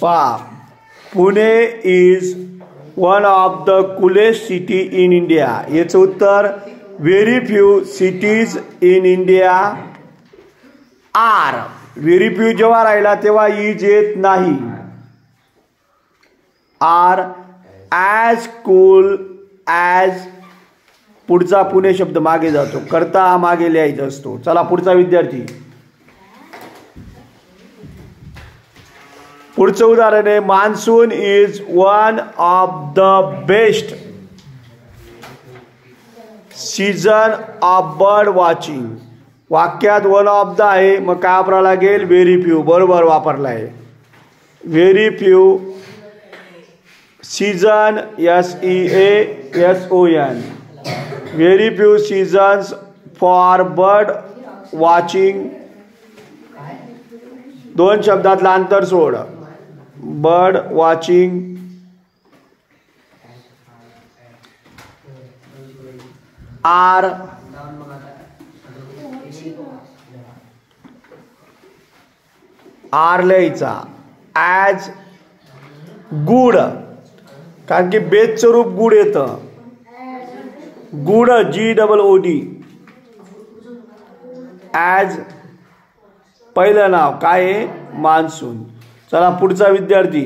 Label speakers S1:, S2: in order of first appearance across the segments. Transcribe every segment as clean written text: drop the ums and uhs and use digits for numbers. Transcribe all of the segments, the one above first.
S1: पहा, Pune is one of the coolest city in India. याचं उत्तर very few cities in India are. Very few जेव्हा राहिला तेव्हा इज येत नाही. आर ॲज कूल ॲज पुढचा पुणे शब्द मागे जातो, करता हा मागे लिहायचा असतो. चला पुढचा विद्यार्थी. पुढचं उदाहरण आहे, monsoon is one of the best season of bird watching. वाक्यात वन ऑफ द आहे, मग काय वापरावं लागेल? Very few. बरोबर वापरला आहे. Very few season SEASON. Very few seasons for bird watching. दोन शब्दातलं अंतर सोड. बर्ड वॉचिंग आर लिहायचा. ॲज गुड, कारण की बेसचं रूप गुड येतं. Good GOOD. ॲज पहिलं नाव काय आहे? मान्सून. चला पुढचा विद्यार्थी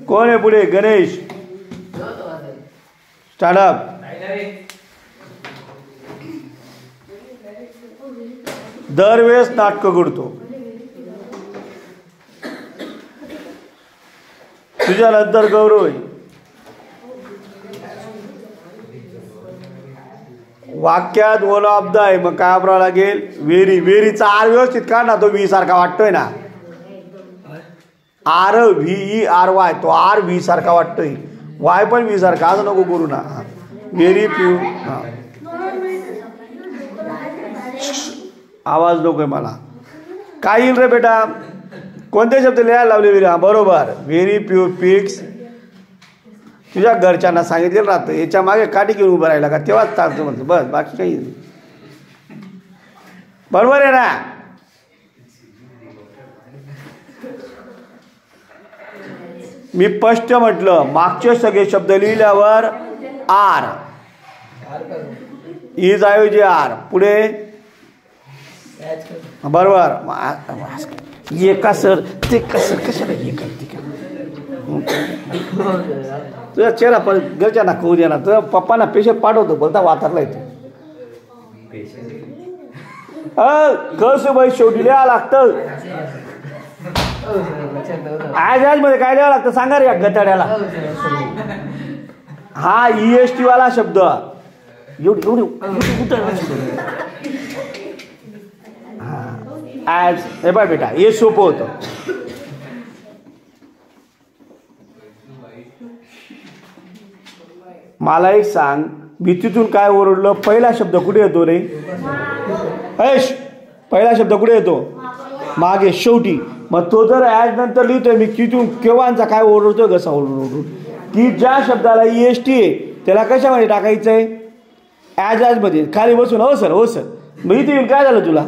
S1: कोण आहे? पुढे गणेश. स्टार्टअप. दरवेळेस नाटकं करतो. तुझ्यानंतर गौरव. वाक्यात वन ऑफ द आहे, मग काय वापरावं लागेल? व्हेरी. व्हेरीचा आर व्यवस्थित काढ ना, तो व्ही सारखा वाटतोय ना. आर VERY, तो आर व्ही सारखा वाटतोय. वाय पण व्ही सारखा, असं नको करू ना. Very few. आवाज नकोय मला. काय येईल रे बेटा? कोणते शब्द लिहायला लावले विरा? बरोबर. Very few pigs. तुझ्या घरच्यांना सांगितलेलं राहतं याच्या मागे काठी घेऊन उभं राहिला का तेव्हाच चालतं म्हणतो. बस, बाकी काही नाही. बरोबर आहे ना? मी स्पष्ट म्हटलं, मागचे सगळे शब्द लिहिल्यावर आर, इज ऐवजी आर. पुढे बरोबर. ये का सर, ते कसं कशाला हे करते का? तुझा चेहरा पण घरच्यांना कळू दे ना. तुझ्या पप्पांना पेशंट पाठवतो, बोलता वातारला येतो. कसं बाई, शेवटी लिहावं लागतं. आज मध्ये काय लिहावं लागतं सांगा रे या गटाड्याला. हा EST वाला शब्द. एवढी ॲज. हे बाय बेटा, हे सोपं होतं. मला एक सांग, भीतीतून काय ओरडलं? पहिला शब्द कुठे येतो रे? पहिला शब्द कुठे येतो? मागे, शेवटी. मग तो जर ॲज नंतर लिहितोय मी, तिथून केव्हाचा काय ओरडतोय? कसा ओरडून की ज्या शब्दाला EST आहे त्याला कशामध्ये टाकायचं आहे? ॲज मध्ये खाली बसून हो सर, हो सर. मग इथे येऊन काय झालं तुला?